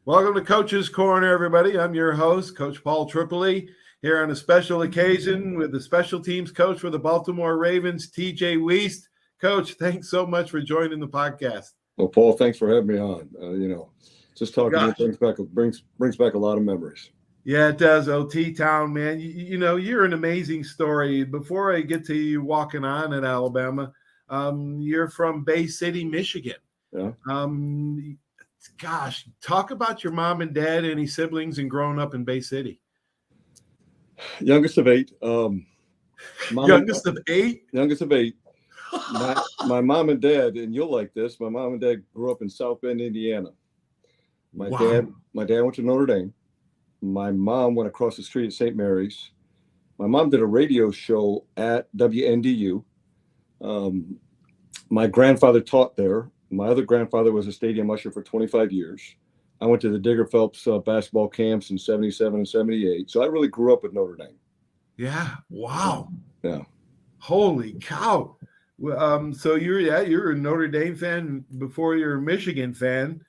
Welcome to Coach's Corner, everybody. I'm your host, Coach Paul Tripoli, here on a special occasion with the special teams coach for the Baltimore Ravens, TJ Weist. Coach, thanks so much for joining the podcast. Well, Paul, thanks for having me on. Just talking to you brings back a lot of memories. Yeah, it does. OT Town, man. You're an amazing story. Before I get to you walking on in Alabama, you're from Bay City, Michigan. Yeah. Gosh, talk about your mom and dad, any siblings, and growing up in Bay City. Youngest of 8. Youngest of 8? Youngest of 8. My mom and dad, and you'll like this, my mom and dad grew up in South Bend, Indiana. My dad went to Notre Dame. My mom went across the street at St. Mary's. My mom did a radio show at WNDU. My grandfather taught there. My other grandfather was a stadium usher for 25 years. I went to the Digger Phelps basketball camps in 77 and 78. So I really grew up with Notre Dame. Yeah. Wow. Yeah. Holy cow. So you're a Notre Dame fan before you're a Michigan fan.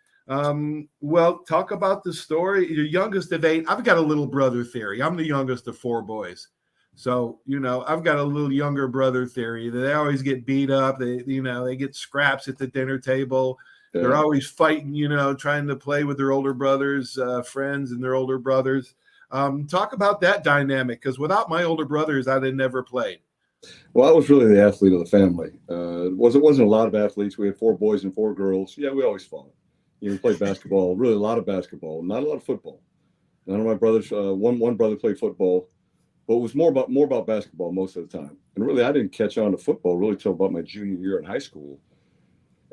Well, talk about the story. You're youngest of 8. I've got a little brother theory. I'm the youngest of 4 boys. So, I've got a little younger brother theory that they always get beat up. They get scraps at the dinner table. Yeah. They're always fighting, trying to play with their older brothers, friends and their older brothers. Talk about that dynamic, because without my older brothers, I'd have never played. Well, I was really the athlete of the family. It wasn't a lot of athletes. We had 4 boys and 4 girls. Yeah, we always fought. We played basketball, really a lot of basketball, not a lot of football. None of my brothers, one brother played football. But it was more about basketball most of the time. And really, I didn't catch on to football really till about my junior year in high school.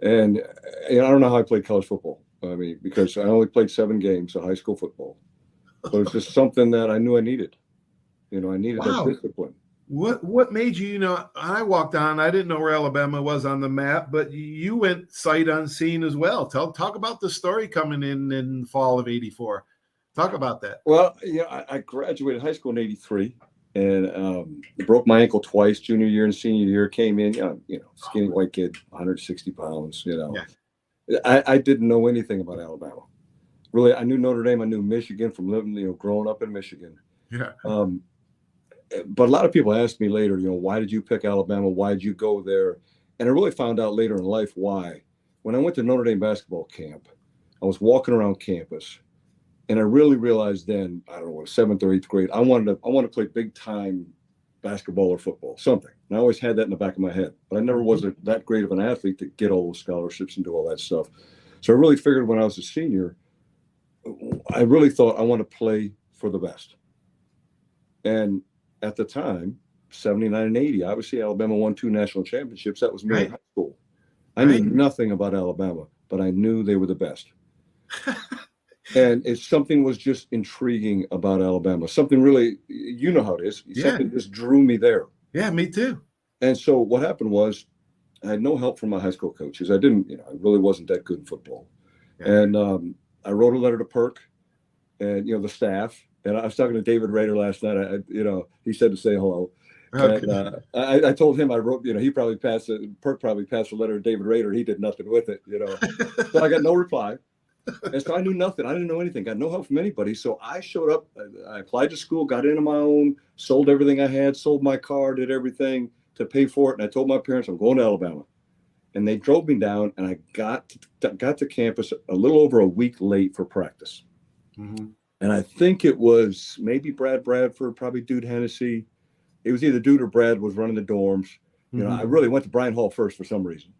And I don't know how I played college football. I mean, because I only played 7 games of high school football. But it's just something that I knew I needed. I needed that discipline. What made you, I walked on, I didn't know where Alabama was on the map, but you went sight unseen as well. Talk about the story coming in the fall of '84. Talk about that. Well, I graduated high school in '83 and broke my ankle twice, junior year and senior year. Came in, skinny white kid, 160 pounds, Yeah. I didn't know anything about Alabama. Really, I knew Notre Dame. I knew Michigan from living, growing up in Michigan. Yeah. But a lot of people asked me later, why did you pick Alabama? Why did you go there? And I really found out later in life why. When I went to Notre Dame basketball camp, I was walking around campus. And I really realized then, I don't know, 7th or 8th grade, I wanted to play big time basketball or football, something. And I always had that in the back of my head, but I never was that great of an athlete to get all those scholarships and do all that stuff. So I really figured when I was a senior, I really thought I want to play for the best. And at the time, 79 and 80, obviously Alabama won 2 national championships. That was me in high school. I knew nothing about Alabama, but I knew they were the best. And something was just intriguing about Alabama. Something really, you know how it is. Something just drew me there. Yeah, me too. And so what happened was I had no help from my high school coaches. I didn't, I really wasn't that good in football. Yeah. And I wrote a letter to Perk and, the staff. And I was talking to David Rader last night. He said to say hello. Okay. And I told him I wrote, he probably passed it. Perk probably passed the letter to David Rader. He did nothing with it, So I got no reply. And so I knew nothing. I didn't know anything. Got no help from anybody. So I showed up. I applied to school, got in on my own, sold everything I had, sold my car, did everything to pay for it. And I told my parents, I'm going to Alabama. And they drove me down, and I got to campus a little over a week late for practice. Mm-hmm. And I think it was maybe Brad Bradford, probably Dude Hennessy. It was either Dude or Brad was running the dorms. Mm-hmm. I really went to Bryan Hall first for some reason.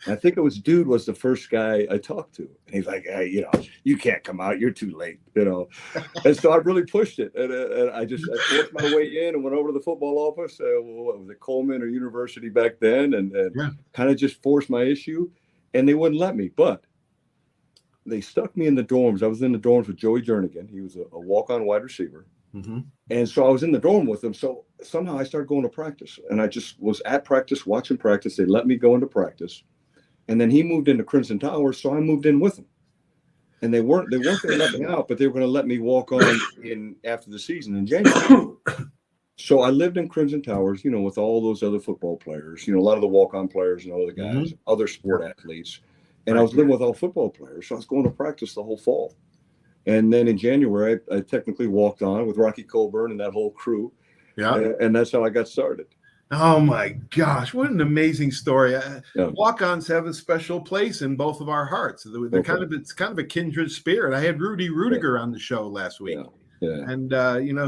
And I think it was Dude was the first guy I talked to. And he's like, hey, you can't come out. You're too late, And so I really pushed it. And I forced my way in and went over to the football office. What was it, Coleman or University back then? And kind of just forced my issue. And they wouldn't let me. But they stuck me in the dorms. I was in the dorms with Joey Jernigan. He was a walk-on wide receiver. Mm-hmm. And so I was in the dorm with him. So somehow I started going to practice. And I just was at practice, watching practice. They let me go into practice. And then he moved into Crimson Towers, so I moved in with him. And they weren't going to let me out, but they were going to let me walk on in after the season in January. So I lived in Crimson Towers, with all those other football players, a lot of the walk-on players and all the guys, other sport athletes. And I was living with all football players, so I was going to practice the whole fall. And then in January, I technically walked on with Rocky Colburn and that whole crew. Yeah. And that's how I got started. Oh my gosh, what an amazing story! Yeah. Walk-ons have a special place in both of our hearts. It's kind of a kindred spirit. I had Rudy Rudiger on the show last week, and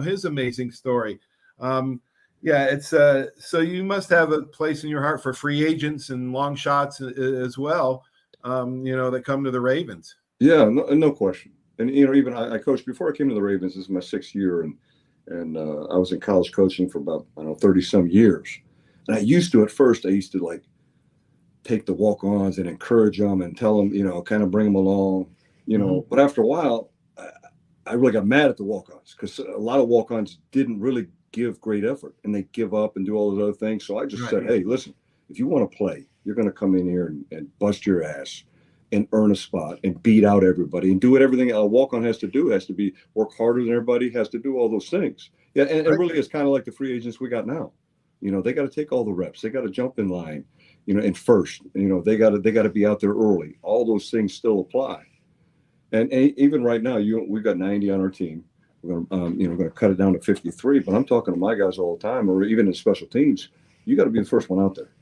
his amazing story. It's so you must have a place in your heart for free agents and long shots as well. That come to the Ravens. Yeah, no question. And even I coached before I came to the Ravens. This is my 6th year, and I was in college coaching for about 30 some years. And I used to like take the walk-ons and encourage them and tell them, kind of bring them along, Mm-hmm. But after a while, I really got mad at the walk-ons because a lot of walk-ons didn't really give great effort and they give up and do all those other things. So I just said, hey, listen, if you want to play, you're going to come in here and bust your ass and earn a spot and beat out everybody and do what everything a walk-on has to do, has to be work harder than everybody, has to do all those things. Yeah, and it really is kind of like the free agents we got now. They got to take all the reps. They got to jump in line, in first. They got to be out there early. All those things still apply. And even right now, we've got 90 on our team. We're going to cut it down to 53. But I'm talking to my guys all the time, or even in special teams. You got to be the first one out there.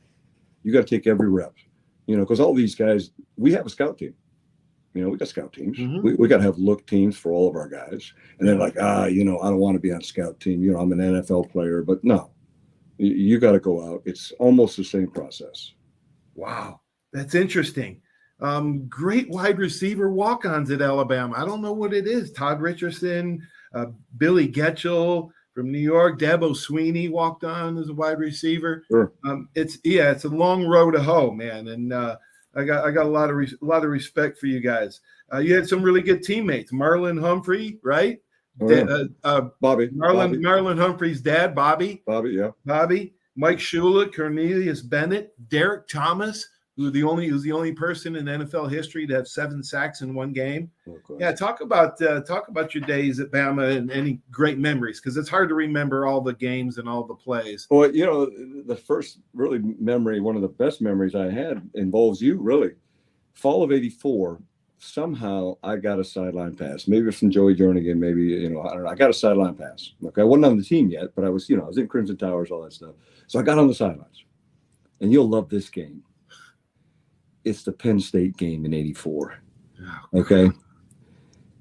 You got to take every rep. Because all these guys, we have a scout team. We got scout teams. Mm-hmm. We got to have look teams for all of our guys. And they're like, I don't want to be on scout team. I'm an NFL player. But no, you got to go out. It's almost the same process. Wow, that's interesting. Great wide receiver walk-ons at Alabama. I don't know what it is. Todd Richardson, Billy Getchell from New York, Dabo Sweeney walked on as a wide receiver. Sure. It's a long road to hoe, man. And I got a lot of respect for you guys. You had some really good teammates. Marlon Humphrey, right? Bobby. Marlon Humphrey's dad, Bobby. Yeah. Bobby. Mike Shula, Cornelius Bennett, Derek Thomas, who's the only person in NFL history to have 7 sacks in one game. Okay. Yeah, talk about your days at Bama and any great memories, because it's hard to remember all the games and all the plays. Well, the first really memory, one of the best memories I had, involves you. Really, fall of '84. Somehow I got a sideline pass, maybe from Joey Jernigan, maybe I don't know. I got a sideline pass. Okay, I wasn't on the team yet, but I was I was in Crimson Towers, all that stuff. So I got on the sidelines, and you'll love this game. It's the Penn State game in '84. Okay.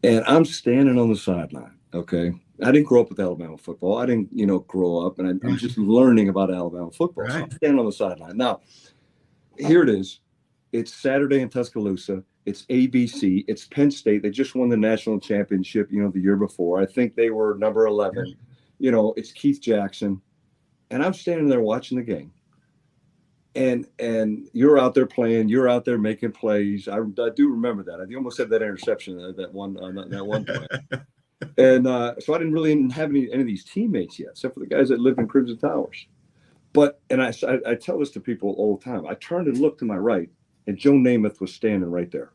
And I'm standing on the sideline. Okay. I didn't grow up with Alabama football. I didn't, grow up, and I'm just learning about Alabama football. Right. So I'm standing on the sideline. Now, here it is. It's Saturday in Tuscaloosa. It's ABC. It's Penn State. They just won the national championship, the year before. I think they were number 11. It's Keith Jackson. And I'm standing there watching the game. And you're out there playing, you're out there making plays. I do remember that. I almost had that interception that one play. And so I didn't really have any of these teammates yet, except for the guys that lived in Crimson Towers. And I tell this to people all the time. I turned and looked to my right, and Joe Namath was standing right there.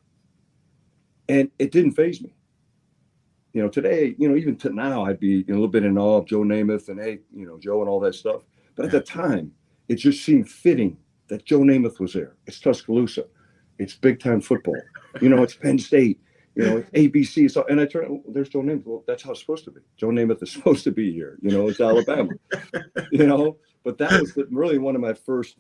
And it didn't faze me. Today, even to now, I'd be a little bit in awe of Joe Namath and, hey, Joe and all that stuff. But at the time, it just seemed fitting that Joe Namath was there. It's Tuscaloosa. It's big-time football. It's Penn State. It's ABC. So, and I turn, there's Joe Namath. Well, that's how it's supposed to be. Joe Namath is supposed to be here. It's Alabama. But that was really one of my first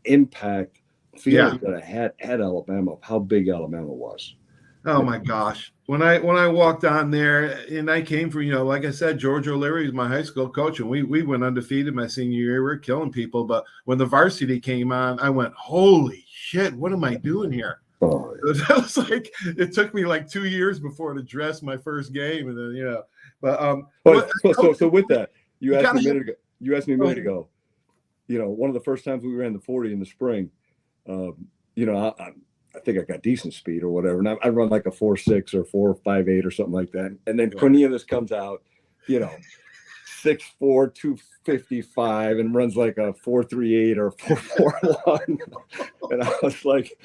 impact feelings that I had at Alabama, of how big Alabama was. Oh my gosh. When I walked on there, and I came from, like I said, George O'Leary was my high school coach, and we went undefeated my senior year. We were killing people. But when the varsity came on, I went, holy shit, what am I doing here? Oh, yeah. That was like, it took me like 2 years before to dress my first game. And then, but so with that, you asked me a minute ago, one of the first times we ran the 40 in the spring, I think I got decent speed or whatever. And I run like a 4.6 or 4.58 or something like that. And then Cornelius comes out, 6'4", 255, and runs like a 4.38 or 4.41. And I was like,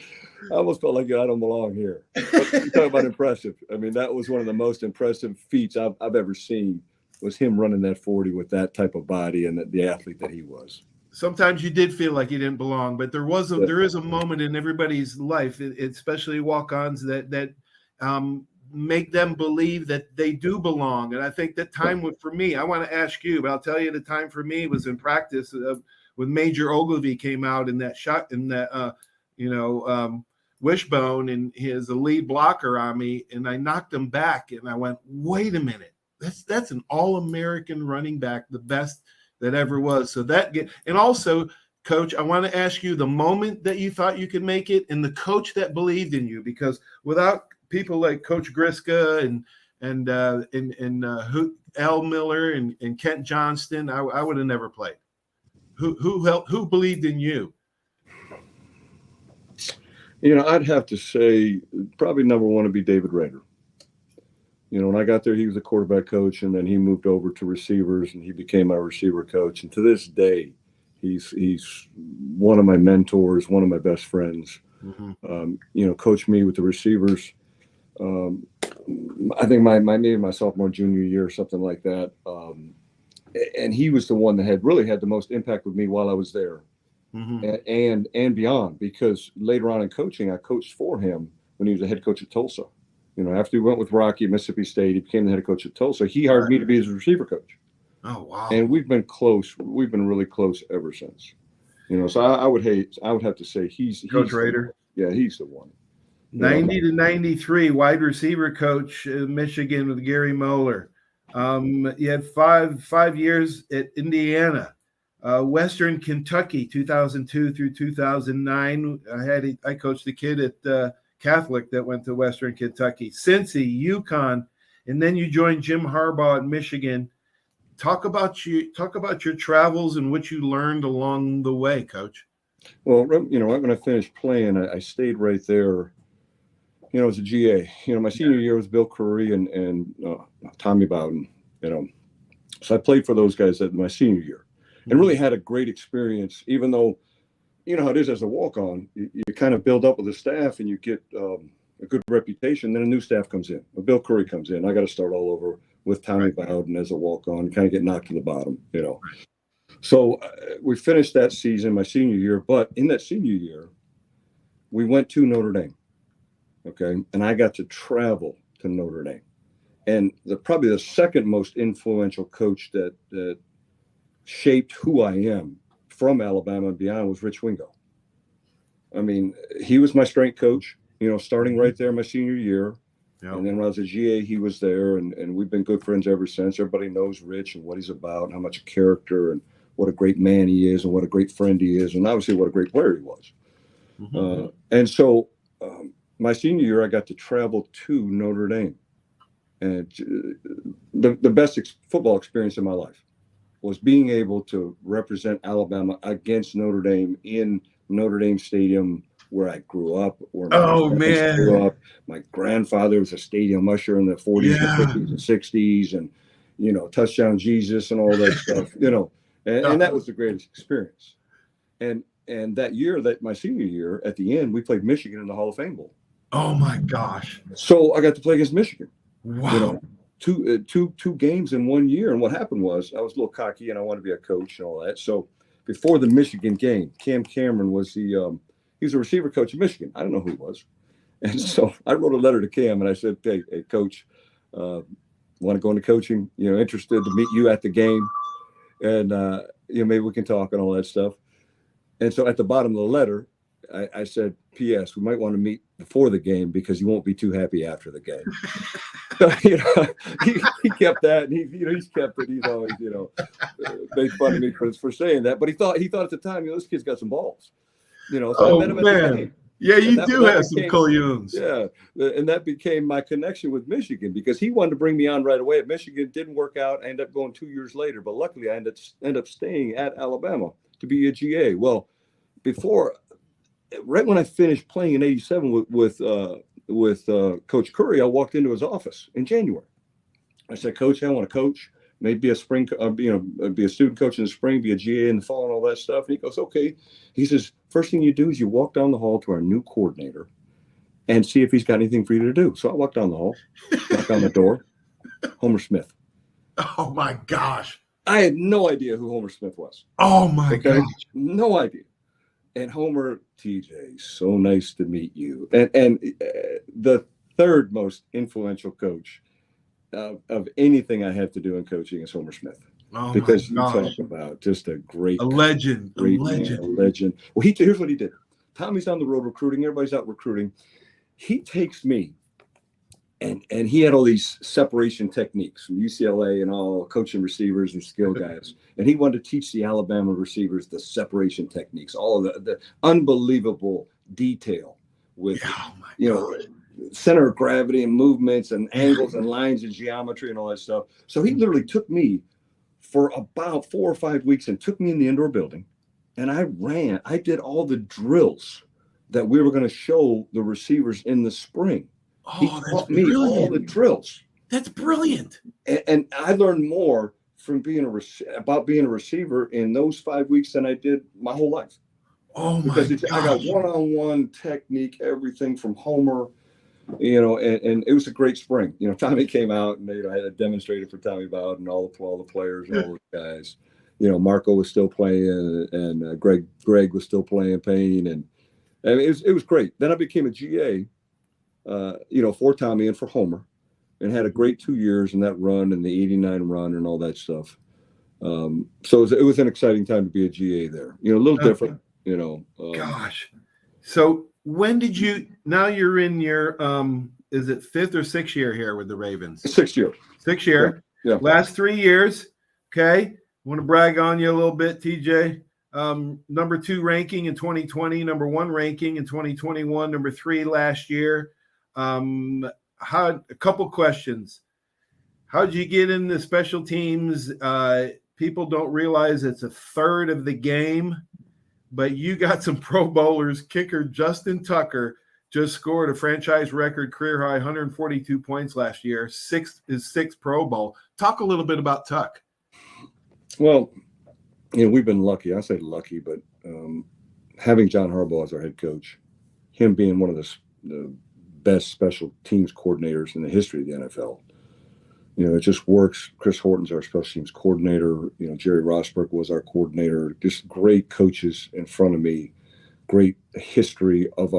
I almost felt like I don't belong here. But you talk about impressive. I mean, that was one of the most impressive feats I've ever seen, was him running that 40 with that type of body and the athlete that he was. Sometimes you did feel like you didn't belong, but there is a moment in everybody's life, especially walk-ons, that make them believe that they do belong. And I think that time for me, I want to ask you, but I'll tell you the time for me was in practice when Major Ogilvy came out in that shot in that wishbone, and he is a lead blocker on me, and I knocked him back, and I went, wait a minute, that's an All-American running back, the best that ever was. So and also, Coach, I want to ask you the moment that you thought you could make it, and the coach that believed in you, because without people like Coach Griska and Al Miller and Kent Johnston, I would have never played. Who believed in you? I'd have to say probably number one would be David Rader. When I got there, he was a quarterback coach, and then he moved over to receivers, and he became my receiver coach. And to this day, he's one of my mentors, one of my best friends. Mm-hmm. Coached me with the receivers. I think maybe my sophomore, junior year, or something like that. And he was the one that really had the most impact with me while I was there. Mm-hmm. and beyond, because later on in coaching, I coached for him when he was the head coach at Tulsa. After he went with Rocky at Mississippi State, he became the head coach at Tulsa. He hired me to be his receiver coach. Oh, wow. And we've been close. We've been really close ever since. So I would have to say he's Coach Rader. Yeah, he's the one. 90 to 93, wide receiver coach in Michigan with Gary Moeller. You had five years at Indiana. Western Kentucky, 2002 through 2009. I coached the kid at Catholic that went to Western Kentucky. Cincy, UConn, and then you joined Jim Harbaugh at Michigan. Talk about your travels and what you learned along the way, Coach. Well, right when I finished playing, I stayed right there. As a GA. My senior year was Bill Curry and Tommy Bowden. So I played for those guys at my senior year. And really had a great experience, even though, how it is as a walk-on, you kind of build up with the staff and you get a good reputation. Then a new staff comes in. Bill Curry comes in. I got to start all over with Tommy Bowden as a walk-on, kind of get knocked to the bottom, So we finished that season, my senior year. But in that senior year, we went to Notre Dame, okay? And I got to travel to Notre Dame. And probably the second most influential coach that shaped who I am from Alabama and beyond was Rich Wingo. I mean, he was my strength coach, starting right there my senior year. Yep. And then when I was a GA, he was there, and we've been good friends ever since. Everybody knows Rich and what he's about, and how much character and what a great man he is and what a great friend he is, and obviously what a great player he was. Mm-hmm. And so my senior year, I got to travel to Notre Dame. And the best football experience in my life was being able to represent Alabama against Notre Dame in Notre Dame Stadium, where I grew up, where my parents grew up. My grandfather was a stadium usher in the 40s and 50s and 60s, and touchdown Jesus and all that stuff, and that was the greatest experience. And that year, my senior year, at the end, we played Michigan in the Hall of Fame Bowl. Oh my gosh! So I got to play against Michigan. Wow. Two games in 1 year. And what happened was I was a little cocky and I wanted to be a coach and all that. So before the Michigan game, Cam Cameron was he was a receiver coach in Michigan. I don't know who he was. And so I wrote a letter to Cam and I said, hey coach, want to go into coaching, interested to meet you at the game. And, maybe we can talk and all that stuff. And so at the bottom of the letter, I said, P.S., we might want to meet before the game because you won't be too happy after the game. So, he kept that, and he's kept it. He's always, made fun of me for saying that. But he thought at the time, this kid's got some balls. So I met him at the game. Yeah, you do have some collusions. Yeah, and that became my connection with Michigan because he wanted to bring me on right away at Michigan. Didn't work out. I ended up going 2 years later, but luckily I ended up staying at Alabama to be a GA. Well, right when I finished playing in '87 with Coach Curry, I walked into his office in January. I said, Coach, I want to coach. Maybe a spring, be a student coach in the spring, be a GA in the fall, and all that stuff. And he goes, okay. He says, first thing you do is you walk down the hall to our new coordinator and see if he's got anything for you to do. So I walked down the hall, knocked on the door, Homer Smith. Oh my gosh. I had no idea who Homer Smith was. Oh my gosh. No idea. And Homer, TJ, so nice to meet you. And third most influential coach of anything I had to do in coaching is Homer Smith. Oh, Because you my gosh. talk about just a great, A legend. great man, a legend. Well, here's what he did. Tommy's on the road recruiting. Everybody's out recruiting. He takes me, and he had all these separation techniques from UCLA and all coaching receivers and skill guys. And he wanted to teach the Alabama receivers the separation techniques, all of the unbelievable detail with, center of gravity and movements and angles and lines and geometry and all that stuff. So he literally took me for about 4 or 5 weeks and took me in the indoor building. And I did all the drills that we were going to show the receivers in the spring. He taught me all the drills. That's brilliant. And I learned more from about being a receiver in those 5 weeks than I did my whole life. Oh, my God. I got one-on-one technique, everything from Homer, and it was a great spring. Tommy came out and I had a demonstrator for Tommy Bowden and all the players and all those guys. Marco was still playing and Greg was still playing Payne. And it was great. Then I became a GA, for Tommy and for Homer, and had a great 2 years in that run and the 89 run and all that stuff. So it was an exciting time to be a GA there. A little different, Gosh. So when did now you're in your, is it 5th or 6th year here with the Ravens? 6th year. 6th year. Yeah. Last 3 years. Okay. Want to brag on you a little bit, TJ. Number 2 ranking in 2020, number 1 ranking in 2021, number 3 last year. A couple questions. How did you get into special teams? People don't realize it's a third of the game, but you got some Pro Bowlers. Kicker Justin Tucker just scored a franchise record career high 142 points last year. His sixth Pro Bowl. Talk a little bit about Tuck. Well, we've been lucky. I say lucky, but having John Harbaugh as our head coach, him being one of the best special teams coordinators in the history of the NFL, it just works. Chris Horton's our special teams coordinator. Jerry Rosberg was our coordinator. Just great coaches in front of me. Great history of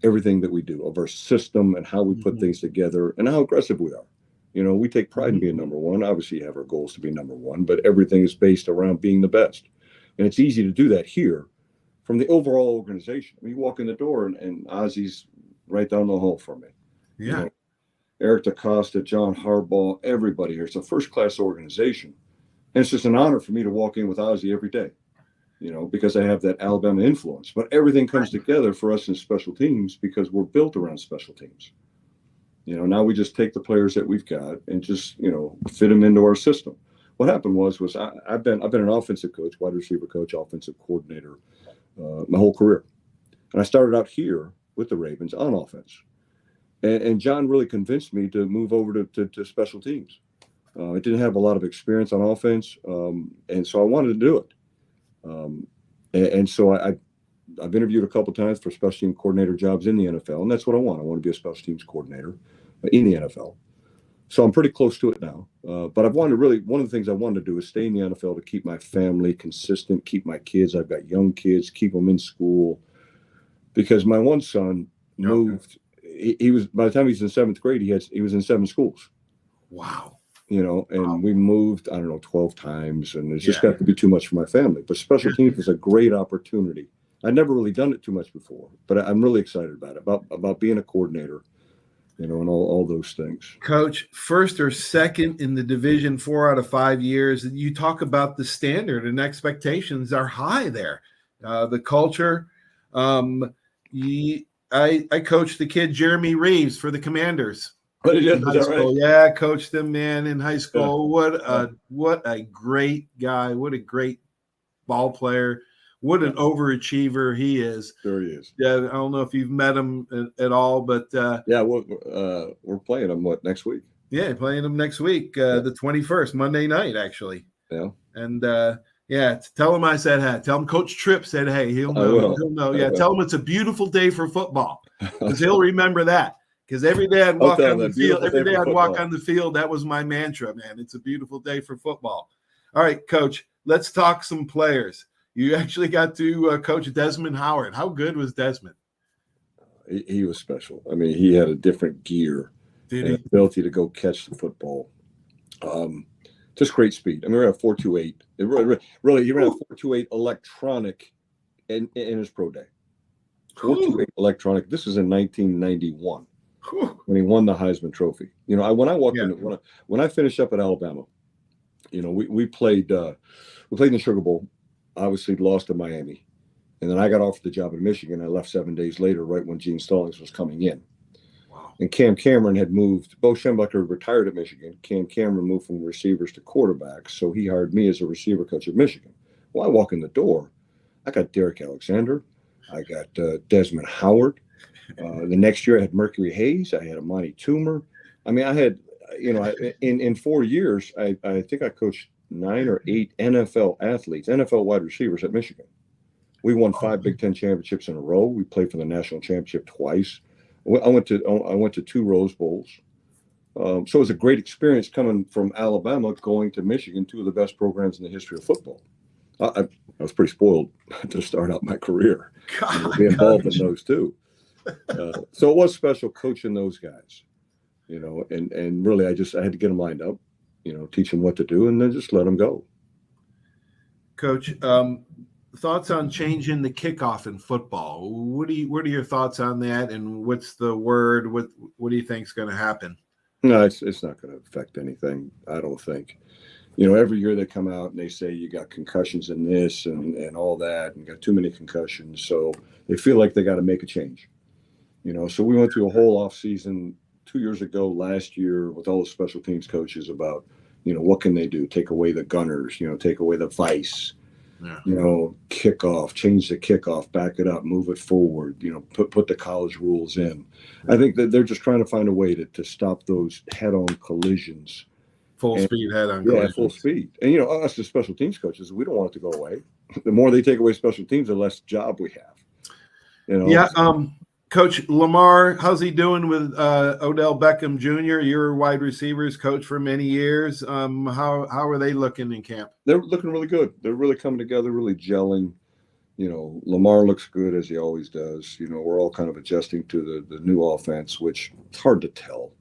everything that we do, of our system and how we put things together and how aggressive we are. We take pride in being number one. Obviously, you have our goals to be number one, but everything is based around being the best. And it's easy to do that here from the overall organization. You walk in the door and Ozzy's right down the hall from me. Yeah. Eric DaCosta, John Harbaugh, everybody here. It's a first-class organization. And it's just an honor for me to walk in with Ozzy every day, because I have that Alabama influence. But everything comes together for us in special teams because we're built around special teams. Now we just take the players that we've got and just, fit them into our system. What happened was I've been an offensive coach, wide receiver coach, offensive coordinator my whole career. And I started out here with the Ravens on offense. And John really convinced me to move over to special teams. I didn't have a lot of experience on offense, and so I wanted to do it. And so I've interviewed a couple times for special team coordinator jobs in the NFL, and that's what I want. I want to be a special teams coordinator in the NFL. So I'm pretty close to it now. But one of the things I wanted to do is stay in the NFL to keep my family consistent, keep my kids. I've got young kids, keep them in school. Because my one son moved. He was, by the time he was in 7th grade, he was in 7 schools. Wow. We moved, 12 times, and it just got to be too much for my family. But special teams was a great opportunity. I'd never really done it too much before, but I'm really excited about it, about being a coordinator, and all those things. Coach, first or second in the division 4 out of 5 years. You talk about the standard and expectations are high there. The culture. I coached the kid Jeremy Reeves for the Commanders. In high school. Right? Yeah, I coached him, man, in high school. Yeah. What a great guy. What a great ball player. What an overachiever he is. Sure he is. Yeah, I don't know if you've met him at all, but we're playing him next week? Yeah, playing him next week, the 21st, Monday night, actually. Yeah. And tell him I said hey. Tell him Coach Tripp said hey. He'll know. He'll know. Yeah, tell him it's a beautiful day for football because he'll remember that. Because every day I'd walk on the field, that was my mantra, man. It's a beautiful day for football. All right, Coach, let's talk some players. You actually got to coach Desmond Howard. How good was Desmond? he was special. I mean, he had a different gear Did and he? ability to go catch the football. Just great speed. I mean, we ran a 4.28. Really, he ran a 4.28 electronic in his pro day. 4.28 electronic. This is in 1991 when he won the Heisman Trophy. You know, when I walked in, when I finished up at Alabama, you know, we played in the Sugar Bowl. Obviously, lost to Miami, and then I got offered the job in Michigan. I left 7 days later, right when Gene Stallings was coming in. Wow. And Cam Cameron had moved. Bo Schembechler retired at Michigan. Cam Cameron moved from receivers to quarterbacks, so he hired me as a receiver coach at Michigan. Well, I walk in the door, I got Derek Alexander, I got Desmond Howard. The next year, I had Mercury Hayes. I had Amani Toomer. I mean, I had, you know, in 4 years, I think I coached 9 or 8 NFL athletes, NFL wide receivers at Michigan. We won 5 Big Ten championships in a row. We played for the national championship twice. I went to 2 Rose Bowls. So it was a great experience coming from Alabama, going to Michigan, 2 of the best programs in the history of football. I was pretty spoiled to start out my career, be involved in those too. So it was special coaching those guys, you know, and really I had to get them lined up, you know, teach them what to do, and then just let them go. Coach, thoughts on changing the kickoff in football? What are your thoughts on that? And what's the word? What do you think is going to happen? No, it's not going to affect anything, I don't think. You know, every year they come out and they say you got concussions in this and all that, and got too many concussions. So they feel like they got to make a change. You know, so we went through a whole off season 2 years ago, last year, with all the special teams coaches about, you know, what can they do? Take away the gunners, you know, take away the vice, you know, kickoff, change the kickoff, back it up, move it forward, you know, put the college rules in. I think that they're just trying to find a way to stop those head-on collisions. Full speed head-on collisions. Yeah, full speed. And, you know, us as special teams coaches, we don't want it to go away. The more they take away special teams, the less job we have. You know? Yeah, Coach Lamar, how's he doing with Odell Beckham Jr.? Your wide receivers coach for many years. How are they looking in camp? They're looking really good. They're really coming together, really gelling. You know, Lamar looks good as he always does. You know, we're all kind of adjusting to the new offense, which it's hard to tell,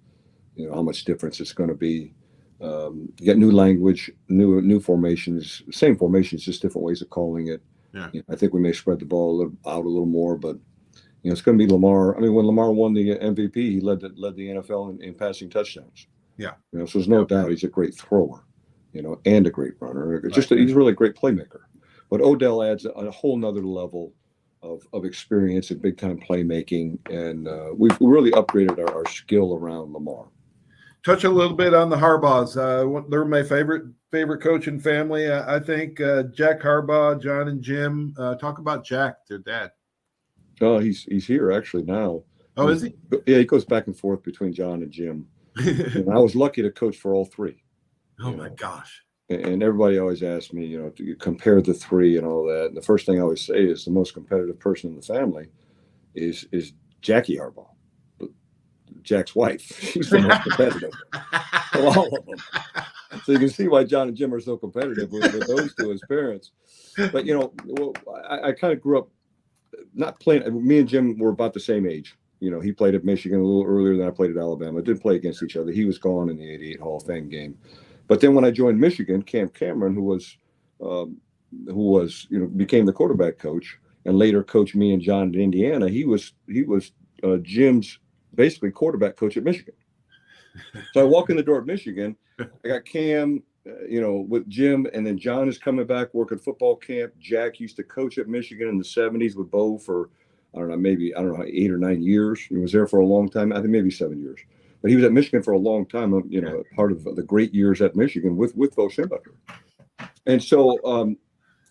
you know, how much difference it's going to be. You get new language, new formations, same formations, just different ways of calling it. Yeah. You know, I think we may spread the ball out a little more, but you know, it's going to be Lamar. I mean, when Lamar won the MVP, he led the NFL in passing touchdowns. Yeah. You know, so there's no doubt he's a great thrower, you know, and a great runner. He's really a great playmaker. But Odell adds a whole nother level of experience and big time playmaking, and we've really upgraded our skill around Lamar. Touch a little bit on the Harbaughs. They're my favorite coach and family. I think Jack Harbaugh, John and Jim. Talk about Jack, their dad. Oh, he's here actually now. Oh, is he? Yeah, he goes back and forth between John and Jim. And I was lucky to coach for all 3. Oh my gosh! And everybody always asks me, you know, to compare the 3 and all that. And the first thing I always say is the most competitive person in the family is Jackie Harbaugh, Jack's wife. She's the most competitive of all of them. So you can see why John and Jim are so competitive with those 2 as parents. But you know, I kind of grew up not playing. Me and Jim were about the same age. You know, he played at Michigan a little earlier than I played at Alabama. Didn't play against each other. He was gone in the '88 Hall of Fame game. But then when I joined Michigan, Cam Cameron, who was you know, became the quarterback coach and later coached me and John in Indiana. He was Jim's basically quarterback coach at Michigan. So I walk in the door at Michigan. I got Cam, you know, with Jim, and then John is coming back working football camp. Jack used to coach at Michigan in the '70s with Bo for, I don't know, 8 or 9 years. He was there for a long time. I think maybe 7 years. But he was at Michigan for a long time, you know, part of the great years at Michigan with Bo Schembechler. And so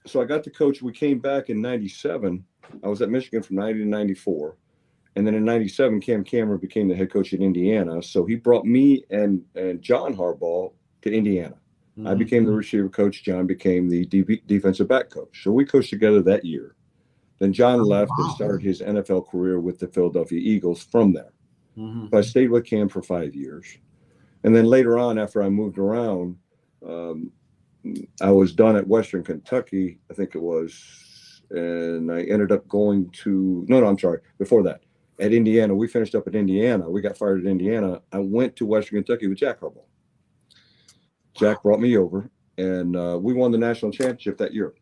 so I got to coach. We came back in '97. I was at Michigan from '90 to '94. And then in '97, Cam Cameron became the head coach at Indiana. So he brought me and John Harbaugh to Indiana. Mm-hmm. I became the receiver coach. John became the defensive back coach. So we coached together that year. Then John left and started his NFL career with the Philadelphia Eagles from there. Mm-hmm. So I stayed with Cam for 5 years. And then later on, after I moved around, I was done at Western Kentucky, I think it was. And I ended up going to, I'm sorry, before that. at Indiana. We finished up at Indiana. We got fired at Indiana. I went to Western Kentucky with Jack Harbaugh. Jack brought me over, and we won the national championship that year.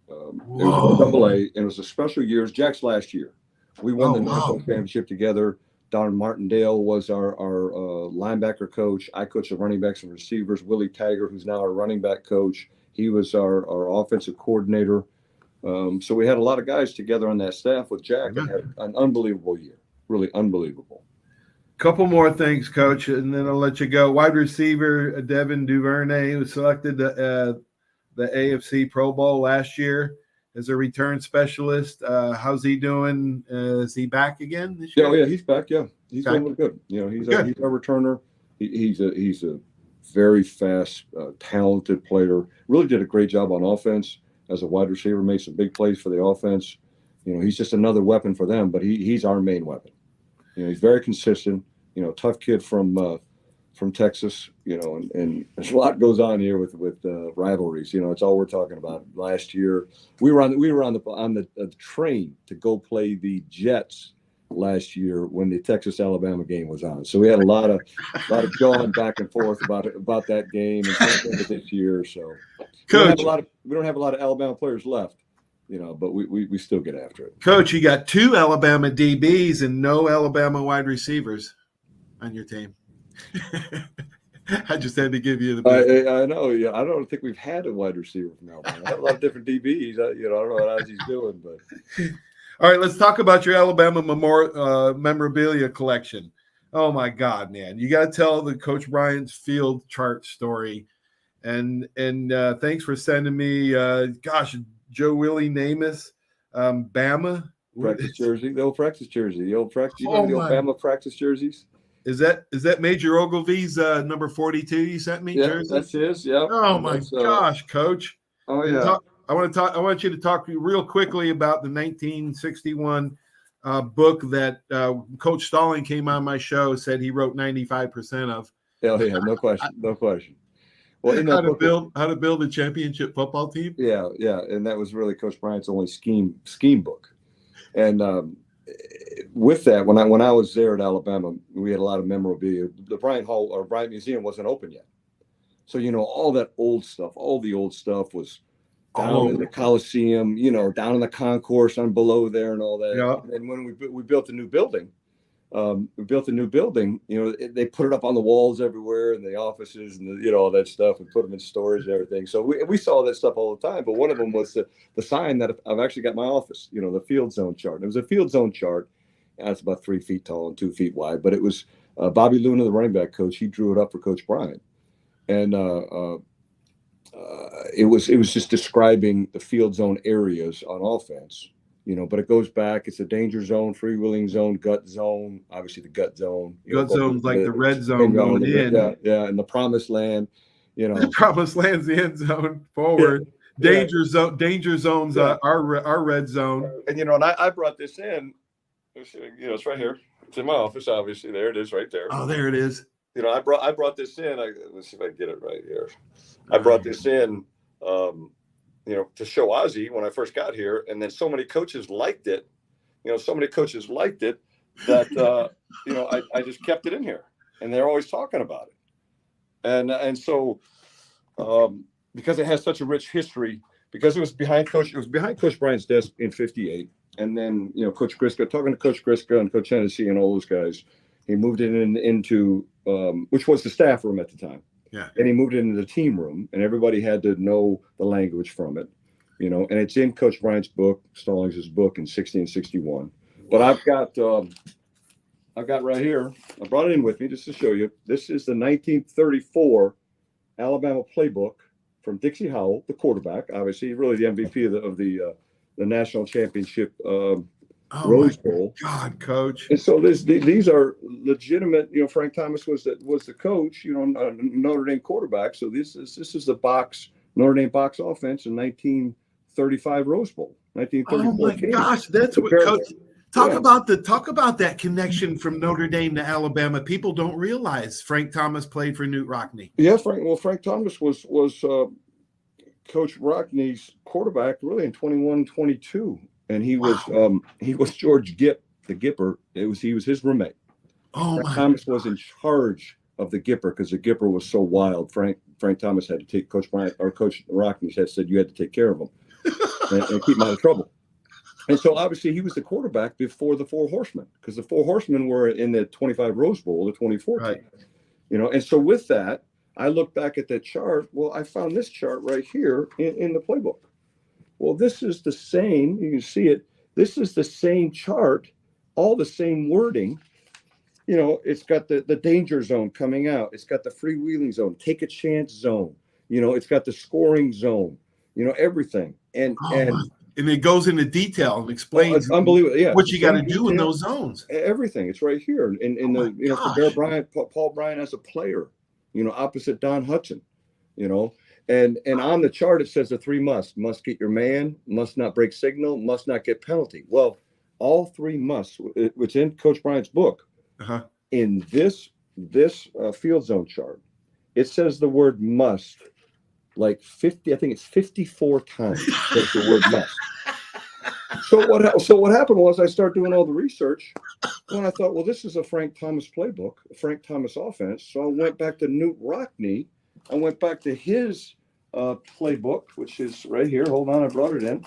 It was AA, and it was a special year. It was Jack's last year. We won the national championship together. Don Martindale was our linebacker coach. I coached the running backs and receivers. Willie Taggart, who's now our running back coach, he was our offensive coordinator. So we had a lot of guys together on that staff with Jack and had an unbelievable year, really unbelievable. Couple more things, Coach, and then I'll let you go. Wide receiver Devin Duvernay was selected the AFC Pro Bowl last year as a return specialist. How's he doing? Is he back again this year? Yeah, he's back. Yeah, he's doing really good. You know, he's a returner. He's a very fast, talented player. Really did a great job on offense as a wide receiver. Made some big plays for the offense. You know, he's just another weapon for them. But he's our main weapon. You know, he's very consistent. You know, tough kid from Texas. You know, and there's a lot goes on here with rivalries. You know, it's all we're talking about. Last year, we were on the train to go play the Jets last year when the Texas-Alabama game was on. So we had a lot of going back and forth about that game and this year. So Coach, we don't have a lot of Alabama players left. You know, but we still get after it. Coach, you got 2 Alabama DBs and no Alabama wide receivers on your team. I just had to give you the. I know. Yeah, I don't think we've had a wide receiver from Alabama. I have a lot of different DBs. I don't know what else he's doing, but. All right, let's talk about your Alabama memorabilia collection. Oh my God, man! You got to tell the Coach Bryant's field chart story, and thanks for sending me. Joe Willie Namath, Bama practice jersey, the old practice jersey, the old Bama practice jerseys. Is that Major Ogilvy's number 42 you sent me? Yeah, jersey? that's his. Yeah. Oh my gosh, Coach. Oh yeah. I want you to talk real quickly about the 1961 book that Coach Stalling came on my show, said he wrote 95% of. Hell yeah, no question. Well, how to build a championship football team. Yeah, and that was really Coach Bryant's only scheme book. And with that, when I was there at Alabama, we had a lot of memorabilia. The Bryant Hall or Bryant Museum wasn't open yet, so all that old stuff, all the old stuff was down in the Coliseum, down in the concourse on below there and all that. Yeah. And when we built a new building. They put it up on the walls everywhere in the offices and all that stuff and put them in storage and everything. So we saw that stuff all the time. But one of them was the sign that I've actually got in my office, the field zone chart. And it was a field zone chart. And it's about 3 feet tall and 2 feet wide. But it was Bobby Luna, the running back coach. He drew it up for Coach Bryant. And it was just describing the field zone areas on offense. But it goes back. It's a danger zone, freewheeling zone, gut zone. Obviously, the gut zone. Gut zone's like the red zone going in. Yeah, and the promised land. The promised land's the end zone. Forward. Yeah. Danger zones are red zone. And and I brought this in. It's right here. It's in my office. Obviously, there it is, right there. Oh, there it is. I brought this in. Let's see if I can get it right here. I brought this in. To show Ozzie when I first got here, and then so many coaches liked it. That I just kept it in here, and they're always talking about it. And so because it has such a rich history, because it was behind Coach Bryant's desk in '58, and then Coach Griska, talking to Coach Griska and Coach Hennessy and all those guys, he moved it into which was the staff room at the time. Yeah. And he moved it into the team room, and everybody had to know the language from it, and it's in Coach Bryant's book, Stallings' book in 1661. But I've got right here, I brought it in with me just to show you. This is the 1934 Alabama playbook from Dixie Howell, the quarterback, obviously, really the MVP of the national championship Rose Bowl. God, Coach. And so these are legitimate. Frank Thomas was the coach. Notre Dame quarterback. So this is the Notre Dame box offense in 1935 Rose Bowl. 1934. Oh my gosh, that's what Coach. Talk about that connection from Notre Dame to Alabama. People don't realize Frank Thomas played for Newt Rockne. Yeah, Frank Thomas was Coach Rockne's quarterback really in 21-22. And he was George Gipp the Gipper, he was his roommate. Oh Frank my! Thomas was in charge of the Gipper because the Gipper was so wild. Frank Thomas had to take Coach Bryant, or Coach Rockney had said you had to take care of him and keep him out of trouble. And so obviously he was the quarterback before the Four Horsemen, because the Four Horsemen were in the 25 Rose Bowl, the 2014. Right. And so with that, I look back at that chart. Well, I found this chart right here in the playbook. Well, this is the same. You can see it. This is the same chart, all the same wording. It's got the danger zone coming out. It's got the freewheeling zone, take a chance zone. It's got the scoring zone, everything. And it goes into detail and explains unbelievable. Yeah, what you got to do in those zones. Everything. It's right here. For Bear Bryant, Paul Bryant as a player, opposite Don Hudson, and on the chart it says the three must get your man, must not break signal, must not get penalty. Well, all three musts, which in Coach Bryant's book. In this field zone chart, it says the word must like 50. I think it's 54 times. Says the word must. So what happened was I started doing all the research, and I thought, well, this is a Frank Thomas playbook, a Frank Thomas offense. So I went back to Newt Rockney. I went back to his playbook, which is right here. Hold on, I brought it in.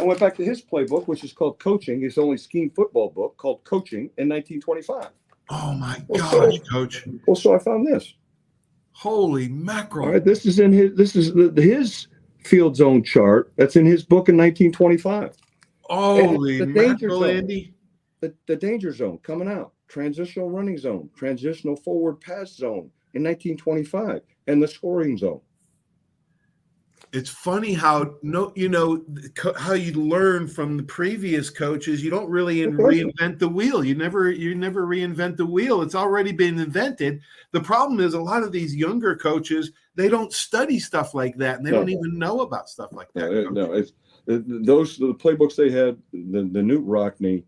I went back to his playbook, which is called Coaching, his only scheme football book called Coaching in 1925. Oh my gosh, Coach! Well, so I found this. Holy mackerel! All right, this is his field zone chart. That's in his book in 1925. Holy mackerel, zone, Andy! The danger zone coming out, transitional running zone, transitional forward pass zone in 1925, and the scoring zone. It's funny how how you learn from the previous coaches. You don't really reinvent the wheel. You never reinvent the wheel. It's already been invented. The problem is a lot of these younger coaches, they don't study stuff like that, and they don't even know about stuff like that. No, it's the playbooks they had. The Newt Rockney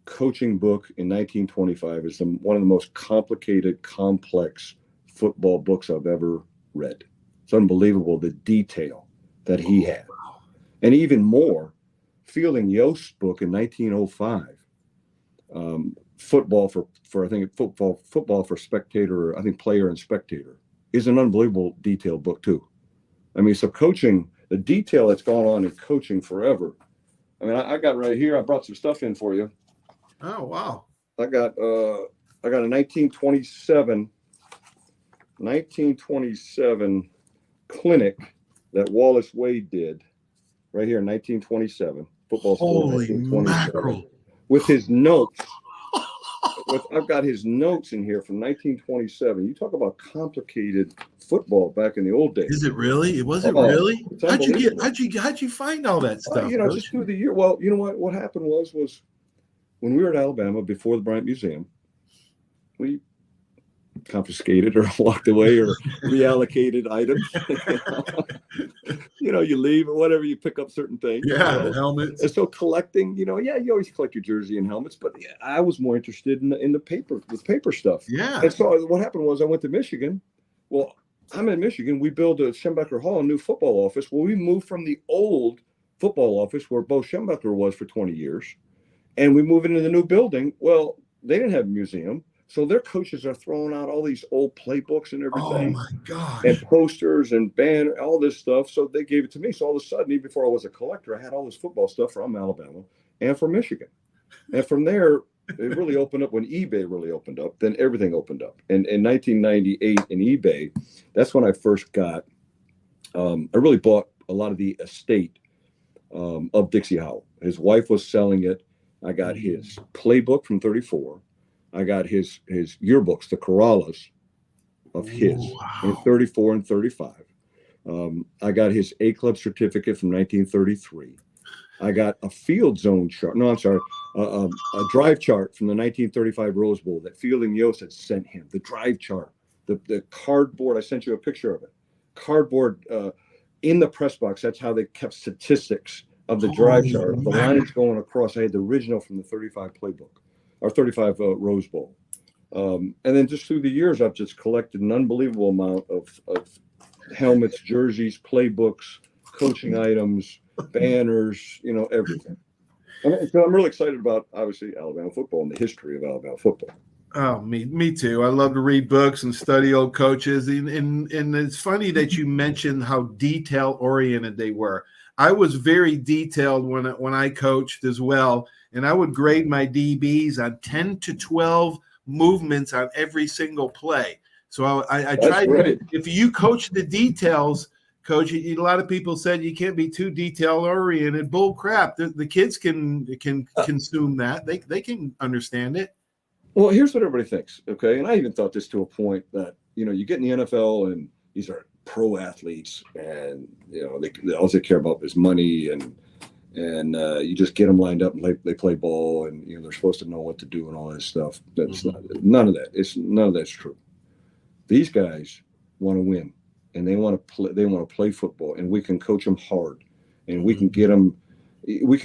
coaching book in 1925 is one of the most complicated, complex football books I've ever read. It's unbelievable, the detail that he had. And even more, Fielding Yost's book in 1905, football for spectator, I think player and spectator, is an unbelievable detailed book too. I mean, so coaching, the detail that's gone on in coaching forever. I mean, I got right here, I brought some stuff in for you. Oh, wow. I got a 1927 clinic that Wallace Wade did right here in 1927, football school. Holy mackerel! With his notes. I've got his notes in here from 1927. You talk about complicated football back in the old days. Is it really? Was it really? How'd you find all that stuff? Just through the year. Well, you know what happened was when we were at Alabama before the Bryant Museum, we confiscated or walked away or reallocated items. You leave or whatever, you pick up certain things. Yeah, helmets. And so collecting, you always collect your jersey and helmets, but I was more interested in the paper stuff. Yeah. And so what happened was I went to Michigan. Well, I'm in Michigan. We built a Schembecker Hall, a new football office. Well, we moved from the old football office where Bo Schembecker was for 20 years, and we moved into the new building. Well, they didn't have a museum. So their coaches are throwing out all these old playbooks and everything. Oh my God. And posters and banner, all this stuff. So they gave it to me. So all of a sudden, even before I was a collector, I had all this football stuff from Alabama and from Michigan. And from there, it really opened up when eBay really opened up. Then everything opened up. And in 1998 in eBay, that's when I first got, I really bought a lot of the estate of Dixie Howell. His wife was selling it. I got his playbook from 34. I got his yearbooks, the Corrales of his in 34 and 35. I got his A-Club certificate from 1933. I got a field zone chart. No, I'm sorry. A drive chart from the 1935 Rose Bowl that Fielding Yost had sent him. The drive chart, the cardboard. I sent you a picture of it. Cardboard in the press box. That's how they kept statistics of the drive chart. The lines going across. I had the original from the 35 playbook. Or 35 Rose Bowl. And then just through the years, I've just collected an unbelievable amount of helmets, jerseys, playbooks, coaching items, banners, everything. So I'm really excited about, obviously, Alabama football and the history of Alabama football. Oh, me too. I love to read books and study old coaches. And it's funny that you mentioned how detail oriented they were. I was very detailed when I coached as well. And I would grade my DBs on 10 to 12 movements on every single play. So I tried, great. if you coach the details, coach, a lot of people said you can't be too detail oriented. Bull crap. The kids can consume that. They can understand it. Well, here's what everybody thinks, okay? And I even thought this to a point that, you get in the NFL and these are pro athletes and, they all they care about is money and you just get them lined up and they play ball and, they're supposed to know what to do and all this stuff. That's none of that. None of that's true. These guys want to win and they want to play football, and we can coach them hard and we can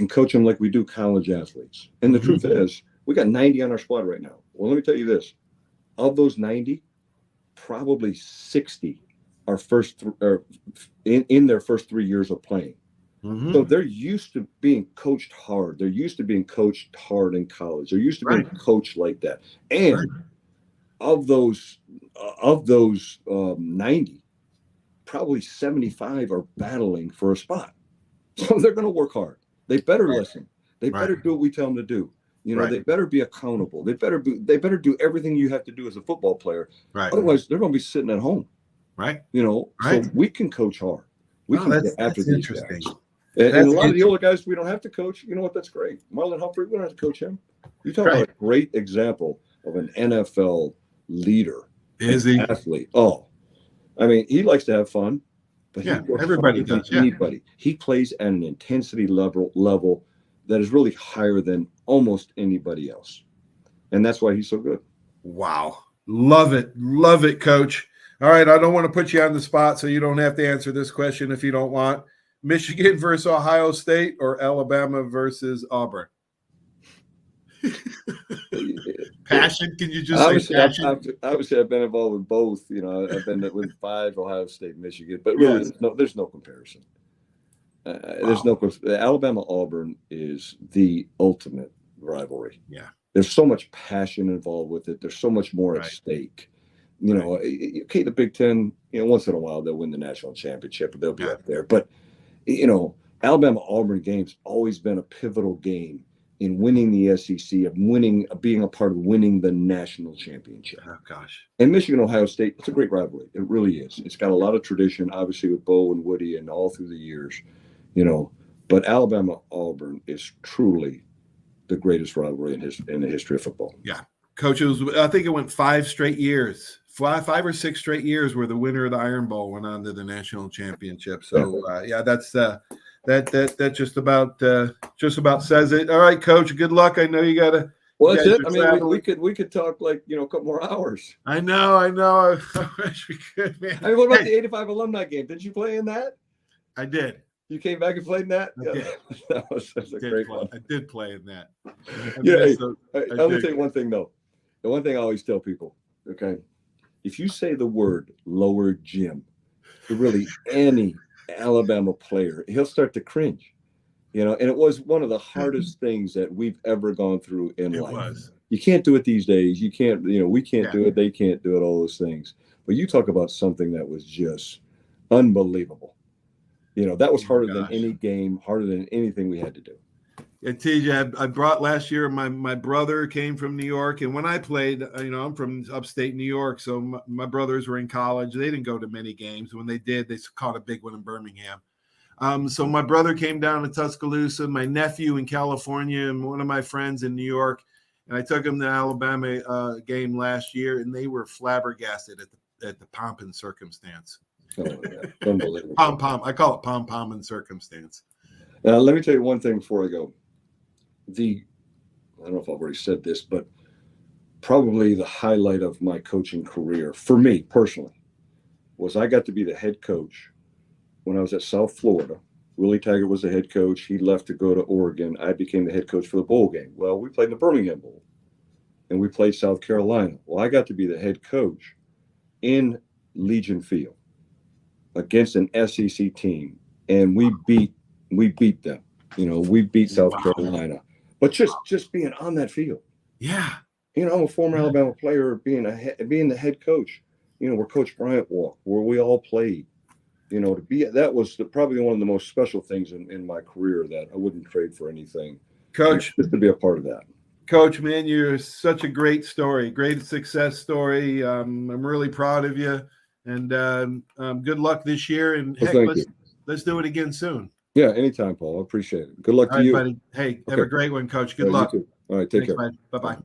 coach them like we do college athletes. And the truth is, we got 90 on our squad right now. Well, let me tell you this. Of those 90, probably 60 are in their first 3 years of playing. So they're used to being coached hard. They're used to being coached hard in college. They're used to being coached like that. And of those 90, probably 75 are battling for a spot. So they're going to work hard. They better listen. They better do what we tell them to do. They better be accountable. They better do everything you have to do as a football player. Right. Otherwise, they're going to be sitting at home. Right. So we can coach hard. We can get after these guys. And a lot of the older guys we don't have to coach. You know what? That's great. Marlon Humphrey, we don't have to coach him. You talk about a great example of an NFL leader. Is he? Athlete. Oh, I mean, he likes to have fun. But everybody does. Anybody. He plays at an intensity level that is really higher than almost anybody else. And that's why he's so good. Wow. Love it. Love it, Coach. All right. I don't want to put you on the spot, so you don't have to answer this question if you don't want. Michigan versus Ohio State or Alabama versus Auburn? Passion? Can you just say passion? Obviously, I've been involved with both. I've been with 5, Ohio State, Michigan. But really, there's no comparison. There's no Alabama-Auburn is the ultimate rivalry. Yeah. There's so much passion involved with it. There's so much more at stake. Okay, the Big Ten, once in a while they'll win the national championship, but they'll be up there. But, Alabama-Auburn game's always been a pivotal game in winning the SEC, of being a part of winning the national championship. Oh, gosh. And Michigan-Ohio State, it's a great rivalry. It really is. It's got a lot of tradition, obviously, with Bo and Woody and all through the years. But Alabama-Auburn is truly the greatest rivalry in the history of football. Yeah. Coach, I think it went 5 straight years, 5 or 6 straight years where the winner of the Iron Bowl went on to the national championship. So, that's that just about says it. All right, Coach, good luck. I know you got to. Well, that's it. I mean, we could talk a couple more hours. I know. I wish we could, man. I mean, what about the 85 alumni game? Did you play in that? I did. You came back and played in that? I did. That was a great one. I did play in that. I'm going to tell you one thing, though. The one thing I always tell people, okay, if you say the word lower gym to really any Alabama player, he'll start to cringe. And it was one of the hardest things that we've ever gone through in life. You can't do it these days. You can't, we can't do it. They can't do it, all those things. But you talk about something that was just unbelievable. That was harder than any game, harder than anything we had to do. Yeah, TJ, I brought last year, my brother came from New York. And when I played, I'm from upstate New York. So my brothers were in college. They didn't go to many games. When they did, they caught a big one in Birmingham. So my brother came down to Tuscaloosa, my nephew in California, and one of my friends in New York. And I took them to the Alabama game last year, and they were flabbergasted at the pomp and circumstance. Oh, yeah. Unbelievable. Pom-pom. I call it pom-pom and circumstance. Let me tell you one thing before I go. I don't know if I've already said this, but probably the highlight of my coaching career, for me personally, was I got to be the head coach when I was at South Florida. Willie Taggart was the head coach. He left to go to Oregon. I became the head coach for the bowl game. Well, we played in the Birmingham Bowl, and we played South Carolina. Well, I got to be the head coach in Legion Field against an SEC team, and we beat them. We beat South Carolina. but just being on that field. Yeah. You know, I'm a former Alabama player, being the head coach, you know, where Coach Bryant walked, where we all played. You know, that was probably one of the most special things in my career that I wouldn't trade for anything. Coach, just to be a part of that. Coach, man, you're such a great story, great success story. I'm really proud of you, and good luck this year. And let's do it again soon. Yeah, anytime, Paul. I appreciate it. Good luck to you, buddy. Hey, have a great one, Coach. Good luck. You too. All right, take care. Bye bye.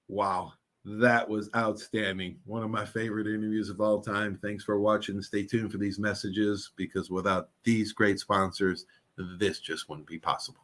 Wow. That was outstanding. One of my favorite interviews of all time. Thanks for watching. Stay tuned for these messages, because without these great sponsors, this just wouldn't be possible.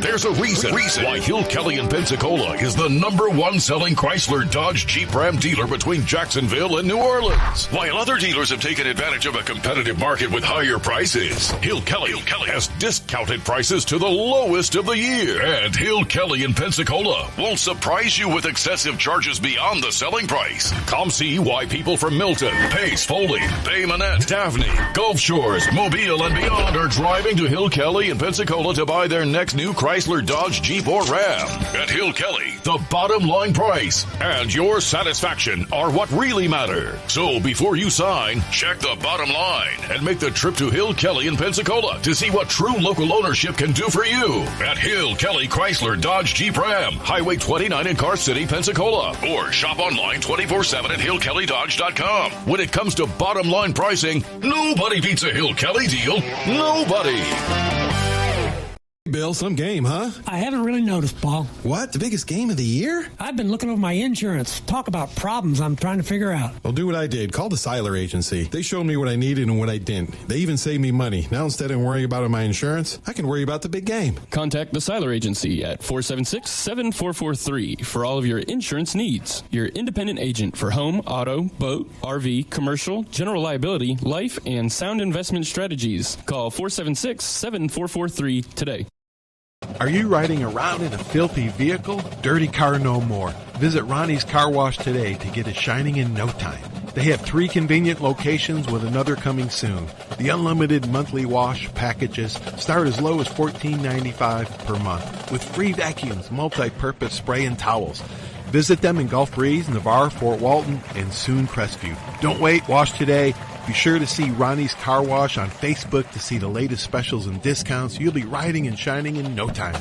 There's a reason why Hill Kelly in Pensacola is the #1 selling Chrysler Dodge Jeep Ram dealer between Jacksonville and New Orleans. While other dealers have taken advantage of a competitive market with higher prices, Hill Kelly has discounted prices to the lowest of the year. And Hill Kelly in Pensacola won't surprise you with excessive charges beyond the selling price. Come see why people from Milton, Pace, Foley, Bay Minette, Daphne, Gulf Shores, Mobile, and beyond are driving to Hill Kelly in Pensacola to buy their next new Chrysler, Dodge, Jeep, or Ram. At Hill Kelly, the bottom line price and your satisfaction are what really matter. So before you sign, check the bottom line and make the trip to Hill Kelly in Pensacola to see what true local ownership can do for you. At Hill Kelly Chrysler, Dodge, Jeep, Ram, Highway 29 in Car City, Pensacola. Or shop online 24/7 at hillkellydodge.com. When it comes to bottom line pricing, nobody beats a Hill Kelly deal. Nobody. Bill, some game, huh? I haven't really noticed, Paul. What? The biggest game of the year? I've been looking over my insurance. Talk about problems I'm trying to figure out. Well, do what I did. Call the Seiler Agency. They showed me what I needed and what I didn't. They even saved me money. Now, instead of worrying about my insurance, I can worry about the big game. Contact the Seiler Agency at 476-7443 for all of your insurance needs. Your independent agent for home, auto, boat, RV, commercial, general liability, life, and sound investment strategies. Call 476-7443 today. Are you riding around in a filthy vehicle? Dirty car no more. Visit Ronnie's Car Wash today to get it shining in no time. They have 3 convenient locations with another coming soon. The unlimited monthly wash packages start as low as $14.95 per month with free vacuums, multi-purpose spray and towels. Visit them in Gulf Breeze, Navarre, Fort Walton, and soon Crestview. Don't wait, wash today. Be sure to see Ronnie's Car Wash on Facebook to see the latest specials and discounts. You'll be riding and shining in no time.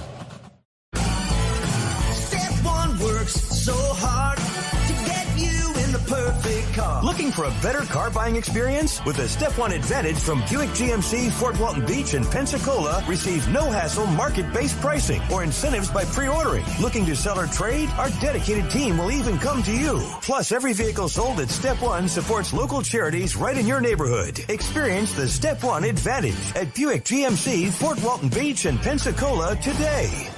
Step One works so hard to get you in the perfect car. Looking for a better car buying experience? With the Step One Advantage from Buick GMC, Fort Walton Beach, and Pensacola, receive no-hassle market-based pricing or incentives by pre-ordering. Looking to sell or trade? Our dedicated team will even come to you. Plus, every vehicle sold at Step One supports local charities right in your neighborhood. Experience the Step One Advantage at Buick GMC, Fort Walton Beach, and Pensacola today.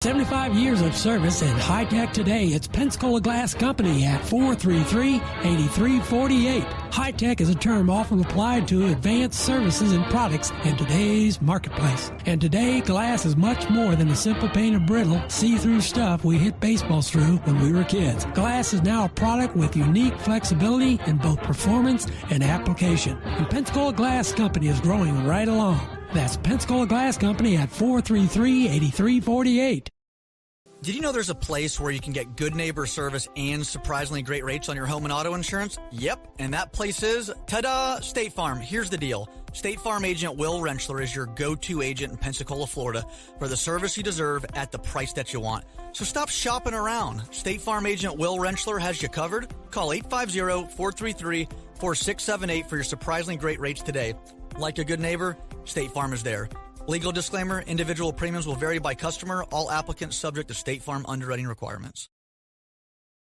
75 years of service and high tech today. It's Pensacola Glass Company at 433-8348. High tech is a term often applied to advanced services and products in today's marketplace. And today, glass is much more than a simple pane of brittle, see-through stuff we hit baseballs through when we were kids. Glass is now a product with unique flexibility in both performance and application. And Pensacola Glass Company is growing right along. That's Pensacola Glass Company at 433-8348. Did you know there's a place where you can get good neighbor service and surprisingly great rates on your home and auto insurance? Yep, and that place is, ta-da, State Farm. Here's the deal. State Farm agent Will Rentschler is your go-to agent in Pensacola, Florida for the service you deserve at the price that you want. So stop shopping around. State Farm agent Will Rentschler has you covered. Call 850-433-4678 for your surprisingly great rates today. Like a good neighbor, State Farm is there. Legal disclaimer, individual premiums will vary by customer. All applicants subject to State Farm underwriting requirements.